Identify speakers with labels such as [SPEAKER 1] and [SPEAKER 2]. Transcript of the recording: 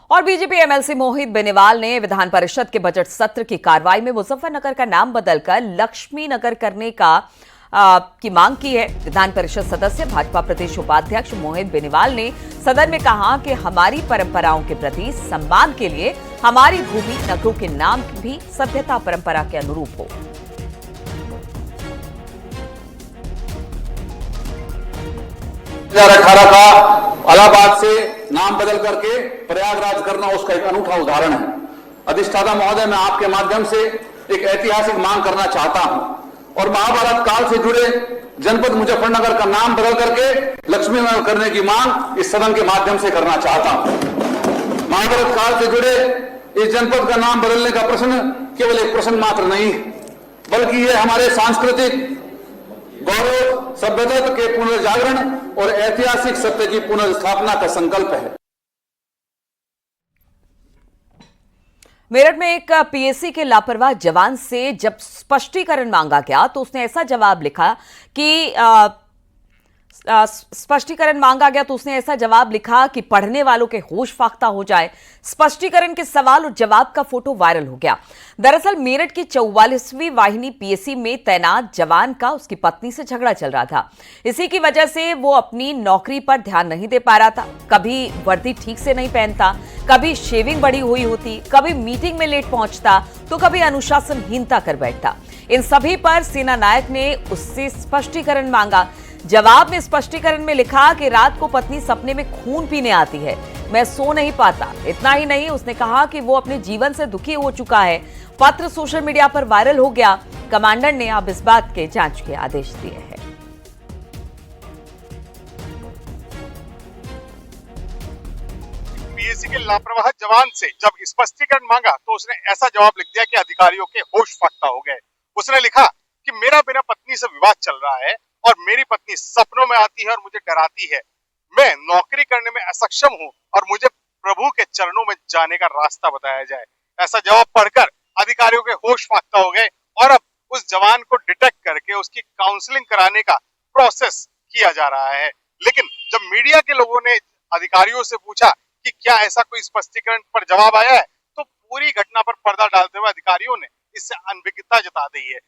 [SPEAKER 1] और BJP MLC मोहित बेनीवाल ने विधान परिषद के बजट सत्र की कार्रवाई में मुजफ्फरनगर का नाम बदलकर लक्ष्मी नगर करने की मांग की है। विधान परिषद सदस्य भाजपा प्रदेश उपाध्यक्ष मोहित बेनीवाल ने सदन में कहा कि हमारी परंपराओं के प्रति सम्मान के लिए हमारी भूमि नगरों के नाम भी सभ्यता परंपरा के अनुरूप हो।
[SPEAKER 2] का इलाहाबाद से नाम बदल करके प्रयागराज करना उसका एक अनूठा उदाहरण है। अधिष्ठाता महोदय, मैं आपके माध्यम से एक ऐतिहासिक मांग करना चाहता हूं और महाभारत काल से जुड़े जनपद मुजफ्फरनगर का नाम बदल करके लक्ष्मी नगर करने की मांग इस सदन के माध्यम से करना चाहता हूं। महाभारत काल से जुड़े इस जनपद का नाम बदलने का प्रश्न केवल एक प्रश्न मात्र नहीं, बल्कि यह हमारे सांस्कृतिक गौरव, सभ्यता के पुनर्जागरण और ऐतिहासिक सत्य की पुनर्स्थापना का संकल्प है।
[SPEAKER 1] मेरठ में एक पीएसी के लापरवाह जवान से जब स्पष्टीकरण मांगा गया तो उसने ऐसा जवाब लिखा कि पढ़ने वालों के होश फाख्ता हो जाए। स्पष्टीकरण के सवाल और जवाब का फोटो वायरल हो गया। दरअसल मेरठ की 44वीं वाहिनी पीएसी में तैनात जवान का उसकी पत्नी से झगड़ा चल रहा था। इसी की वजह से वो अपनी नौकरी पर ध्यान नहीं दे पा रहा था। कभी वर्दी ठीक से नहीं पहनता, कभी शेविंग बड़ी हुई होती, कभी मीटिंग में लेट पहुंचता तो कभी अनुशासनहीनता कर बैठता। इन सभी पर सेना नायक ने उससे स्पष्टीकरण मांगा। जवाब में स्पष्टीकरण में लिखा कि रात को पत्नी सपने में खून पीने आती है, मैं सो नहीं पाता। इतना ही नहीं, उसने कहा कि वो अपने जीवन से दुखी हो चुका है। पत्र सोशल मीडिया पर वायरल हो गया। कमांडर ने अब इस बात के जांच के आदेश दिए हैं।
[SPEAKER 3] पीएसी के लापरवाह जवान से जब स्पष्टीकरण मांगा तो उसने ऐसा जवाब लिख दिया कि अधिकारियों के होश फाख्ता हो गए। उसने लिखा कि मेरा बिना पत्नी से विवाद चल रहा है और मेरी पत्नी सपनों में आती है और मुझे डराती है। मैं नौकरी करने में असक्षम हूँ और मुझे प्रभु के चरणों में जाने का रास्ता बताया जाए। ऐसा जवाब पढ़कर अधिकारियों के होश फाख्ता हो गए और अब उस जवान को डिटेक्ट करके उसकी काउंसलिंग कराने का प्रोसेस किया जा रहा है। लेकिन जब मीडिया के लोगों ने अधिकारियों से पूछा कि क्या ऐसा कोई स्पष्टीकरण पर जवाब आया है, तो पूरी घटना पर पर्दा डालते हुए अधिकारियों ने इससे अनभिज्ञता जता दी है।